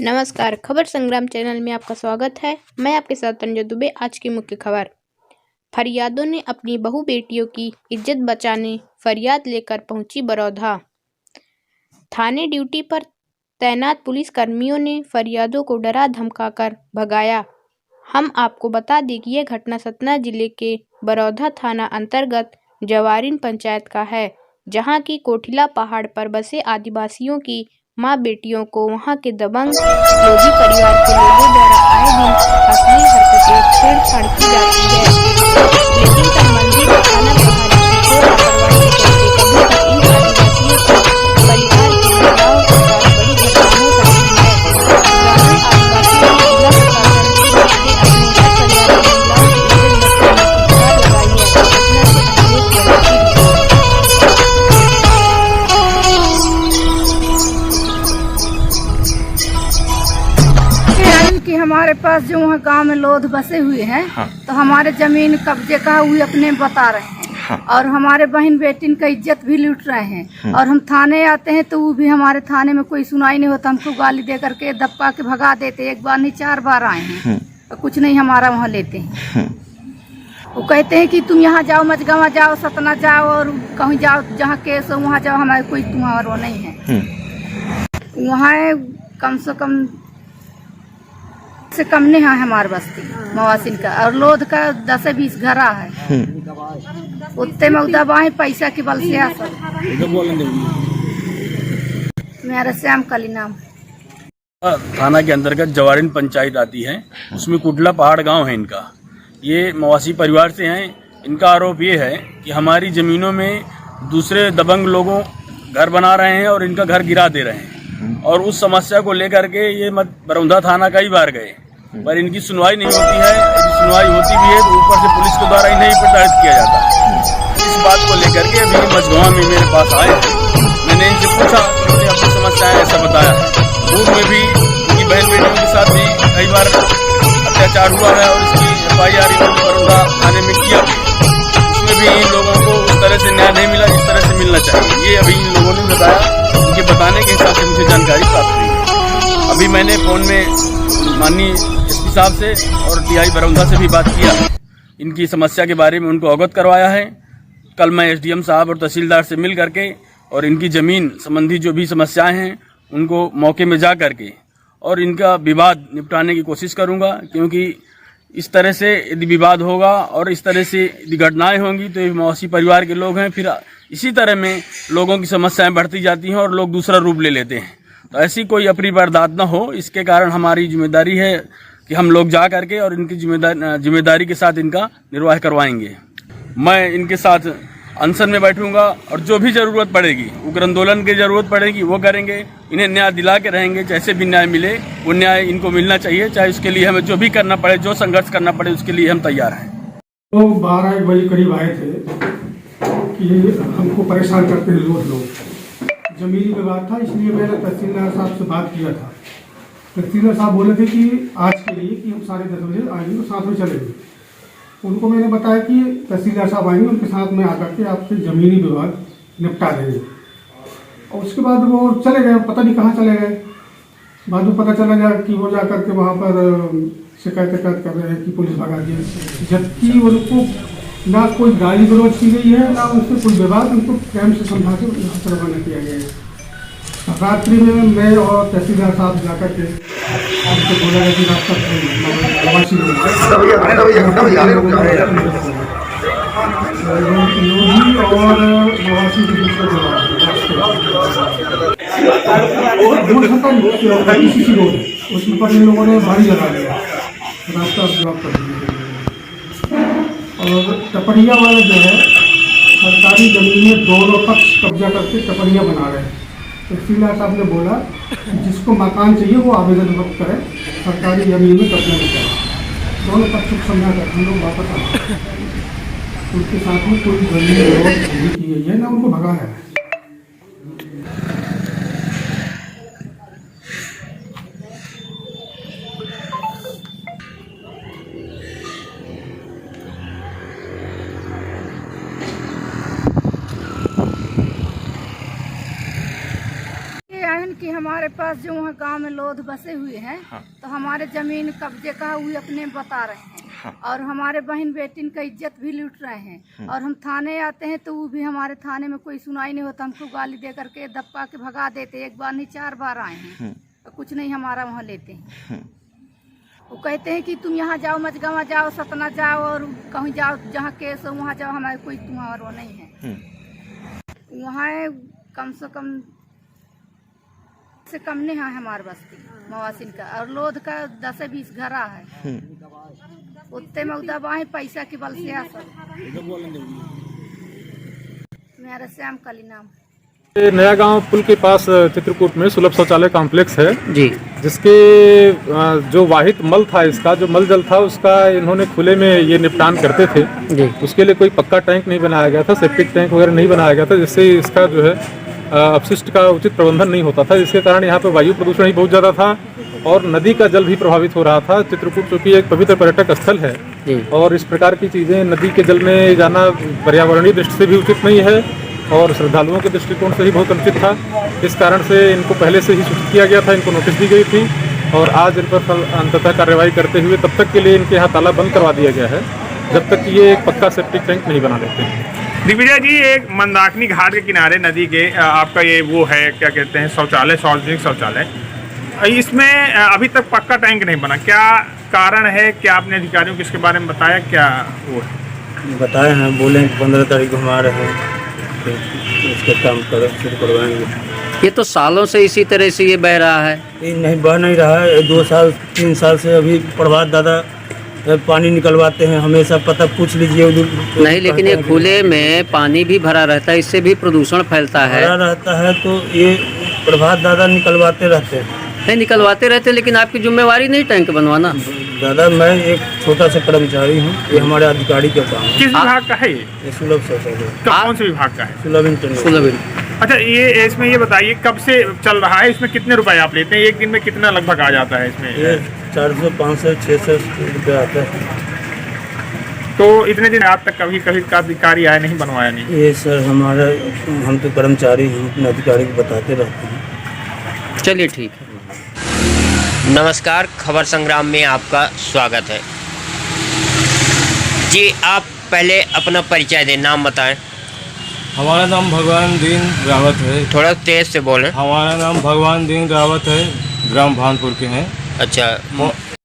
नमस्कार, खबर संग्राम चैनल में आपका स्वागत है। मैं आपके साथ तंजय दुबे। आज की मुख्य खबर। फरियादों ने अपनी बहू बेटियों की इज्जत बचाने फरियाद लेकर पहुंची बरौधा। थाने ड्यूटी पर तैनात पुलिस कर्मियों ने फरियादों को डरा धमकाकर भगाया। हम आपको बता दें कि यह घटना सतना जिले के बरौधा थाना अंतर्गत जवारीन पंचायत का है, जहां की कोठिला पहाड़ पर बसे आदिवासियों की मां बेटियों को वहां के दबंग लोधी परिवार के लोगों द्वारा आए दिन अश्लील हरकतें छेड़छाड़ की जाती है, लेकिन संबंधित थाना प्रभारी की घोर लापरवाही के चलते कभी भी इन आदिवासियों के परिवार की महिलाओं के साथ बड़ी घटना हो सकती है। ग्रामीण आदिवासियों ने जिला प्रशासन के चलते अपने घर परिवार की महिलाओं की इज्जत बचाने की गुहार लगाई है। पटना से अखिलेश यादव की रिपोर्ट। कि हमारे पास जो वहाँ गांव में लोध बसे हुए हैं, तो हमारे जमीन कब्जे का हुए अपने बता रहे हैं, और हमारे बहन बेटिन का इज्जत भी लूट रहे हैं। और हम थाने आते हैं तो वो भी हमारे थाने में कोई सुनाई नहीं होता, हमको गाली दे करके दबका के भगा देते। एक बार नहीं 4 बार आए हैं, तो कुछ नहीं हमारा वहाँ लेते हैं। वो कहते हैं कि तुम यहाँ जाओ, मजगावा जाओ, सतना जाओ, और कहीं जाओ जहाँ केस हो वहाँ जाओ, हमारे कोई तुम्हारा वो नहीं है। वहाँ कम से कम से कम नहीं है हमारे बस्ती मवासिन का, और लोध का 10-20 घरा है। उत्ते में उदबाए पैसा के बल से मेरा श्याम काली नाम। थाना के अंतर्गत जवारीन पंचायत आती है, उसमें कोठिला पहाड़ गांव है इनका। ये मवासी परिवार से हैं। इनका आरोप ये है कि हमारी जमीनों में दूसरे दबंग लोगों घर बना रहे हैं और इनका घर गिरा दे रहे हैं, और उस समस्या को लेकर के ये बरौधा थाना कई बार गए, पर इनकी सुनवाई नहीं होती है। यदि सुनवाई होती भी है तो ऊपर से पुलिस के द्वारा इन्हें प्रताड़ित किया जाता है। इस बात को लेकर के अभी मझगांव में मेरे पास आए हैं। मैंने इनसे पूछा, उन्होंने अपनी समस्याएं ऐसा बताया है। पूर्व में भी उनकी बहन बेटियों के साथ भी कई बार अत्याचार हुआ है, और इसकी FIR इन्होंने बरौधा थाने में किया भी। उसमें भी इन लोगों को उस तरह से न्याय नहीं मिला जिस तरह से मिलना चाहिए। ये अभी इन लोगों ने बताया, उनके बताने के हिसाब से मुझे जानकारी प्राप्त हुई है। अभी मैंने फोन में माननीय SP साहब से और TI बरौधा से भी बात किया, इनकी समस्या के बारे में उनको अवगत करवाया है। कल मैं SDM साहब और तहसीलदार से मिल करके और इनकी ज़मीन संबंधी जो भी समस्याएं हैं उनको मौके में जा करके और इनका विवाद निपटाने की कोशिश करूंगा, क्योंकि इस तरह से यदि विवाद होगा और इस तरह से यदि घटनाएं होंगी तो ये मवासी परिवार के लोग हैं, फिर इसी तरह में लोगों की समस्याएं बढ़ती जाती हैं और लोग दूसरा रूप ले लेते हैं। तो ऐसी कोई अप्रिय वारदात न हो, इसके कारण हमारी जिम्मेदारी है कि हम लोग जा करके और इनकी जिम्मेदारी के साथ इनका निर्वाह करवाएंगे। मैं इनके साथ अनशन में बैठूंगा, और जो भी जरूरत पड़ेगी, उग्र आंदोलन की जरूरत पड़ेगी वो करेंगे। इन्हें न्याय दिला के रहेंगे, जैसे भी न्याय मिले वो न्याय इनको मिलना चाहिए, चाहे उसके लिए हमें जो भी करना पड़े, जो संघर्ष करना पड़े, उसके लिए हम तैयार हैं। तो 12-1 बजे करीब आए थे कि हमको परेशान करते हैं लोग। जमीनी विवाद था, इसलिए मैंने तहसीलदार साहब से बात किया था। तहसीलदार साहब बोले थे कि आज के लिए कि हम 10:30 बजे आएंगे तो 7 बजे चलेंगे। उनको मैंने बताया कि तहसीलदार साहब आएंगे, उनके साथ में आकर के आपके जमीनी विवाद निपटा देंगे। और उसके बाद वो चले गए, पता नहीं कहाँ चले गए। बाद में पता चला गया कि वो जा करके वहाँ पर शिकायत कर रहे हैं कि पुलिस भगा दी, जबकि उनको ना कोई गाली गलौज की गई है, ना उनसे कोई विवाद, उनको प्रेम से समझा के रवाना किया गया है। रात्रि में मैं और तहसीलदार साहब जाकर के उनसे बोला गया कि रास्ता प्रवासी लोधी और प्रवासी के बीच में रोड, उसमें पर इन लोगों ने भारी लगा दिया, रास्ता ब्लॉक कर दिया। और टपरिया वाले जो है सरकारी जमीन में दोनों पक्ष कब्जा करके टपरिया बना रहे हैं। तहसीलदार साहब ने बोला जिसको मकान चाहिए वो आवेदन वक्त करे, सरकारी जमीन में कब्जा नहीं करे। दोनों पक्ष को समझा कर हम लोग वापस आए। उनके साथ में कोई जमीन नहीं की गई है, ना उनको भगा है। कि हमारे पास जो वहाँ गांव में लोध बसे हुए हैं, तो हमारे जमीन कब्जे का हुई अपने बता रहे हैं। और हमारे बहन बेटिन का इज्जत भी लूट रहे हैं। और हम थाने आते हैं तो वो भी हमारे थाने में कोई सुनाई नहीं होता, हमको गाली दे करके दबका के भगा देते। एक बार नहीं 4 बार आए हैं, तो कुछ नहीं हमारा वहाँ लेते हैं। वो कहते हैं कि तुम यहाँ जाओ, मजगावा जाओ, सतना जाओ, और कहीं जाओ जहाँ केस हो वहाँ जाओ, हमारे कोई तुम्हारा वो नहीं है। वहाँ कम से कम नहीं है हमारे बस्ती मवासिन का, और लोध का 10-20 घरा है। उतने में दबाए पैसा के बल से मेरा श्याम काली नाम। नया गांव पुल के पास चित्रकूट में सुलभ शौचालय कॉम्प्लेक्स है जी, जिसके जो वाहित मल था, इसका जो मल जल था उसका इन्होंने खुले में ये निपटान करते थे जी। उसके लिए कोई पक्का टैंक नहीं बनाया गया था, सेप्टिक टैंक वगैरह नहीं बनाया गया था, जिससे इसका जो है अपशिष्ट का उचित प्रबंधन नहीं होता था, जिसके कारण यहाँ पे वायु प्रदूषण ही बहुत ज़्यादा था और नदी का जल भी प्रभावित हो रहा था। चित्रकूट चूँकि एक पवित्र पर्यटक स्थल है और इस प्रकार की चीज़ें नदी के जल में जाना पर्यावरणीय दृष्टि से भी उचित नहीं है और श्रद्धालुओं के दृष्टिकोण से ही बहुत अनुचित था। इस कारण से इनको पहले से ही सूचित किया गया था, इनको नोटिस दी गई थी और आज इन पर अंततः कार्रवाई करते हुए तब तक के लिए इनके यहाँ ताला बंद करवा दिया गया है जब तक कि ये एक पक्का सेप्टिक टैंक नहीं बना लेते हैं। दिग्विजय जी, एक मंदाकिनी घाट के किनारे नदी के आपका ये वो है, क्या कहते हैं, शौचालय, सार्वजनिक शौचालय, इसमें अभी तक पक्का टैंक नहीं बना, क्या कारण है? क्या आपने अधिकारियों को इसके बारे में बताया? क्या वो है? बताए हैं, बोले 15 तारीख को हम आ रहे हैं, इसका काम शुरू करवाएंगे। ये तो सालों से इसी तरह से ये बह रहा है। ये नहीं बह नहीं रहा है, 2 साल 3 साल से अभी प्रभात दादा पानी निकलवाते हैं, हमेशा पता पूछ लीजिए। नहीं, लेकिन ये खुले में पानी भी भरा रहता है, इससे भी प्रदूषण फैलता है। भरा रहता है तो ये प्रभात दादा निकलवाते रहते हैं। नहीं, निकलवाते रहते हैं, लेकिन आपकी जिम्मेवारी नहीं टैंक बनवाना। दादा, मैं एक छोटा सा कर्मचारी हूँ, ये हमारे अधिकारी का काम है। किस विभाग का है ये? सुलभ शौचालय। कौन से विभाग का है? सुलभ इंटरनेट। अच्छा, ये इसमें ये बताइए कब से चल रहा है, इसमें कितने रुपए आप लेते हैं? एक दिन में कितना लगभग आ जाता है इसमें? ये 400, 500, 600 रुपये आता है। तो इतने दिन आज तक कभी का अधिकारी आया नहीं, बनवाया नहीं? ये सर हमारा, हम तो कर्मचारी हैं, अपने अधिकारी को बताते रहते हैं। चलिए ठीक है। नमस्कार, खबर संग्राम में आपका स्वागत है जी। आप पहले अपना परिचय दें, नाम बताएं। हमारा नाम भगवान दीन रावत है। थोड़ा तेज से बोलें। हमारा नाम भगवान दीन रावत है, ग्राम भानपुर के हैं। अच्छा,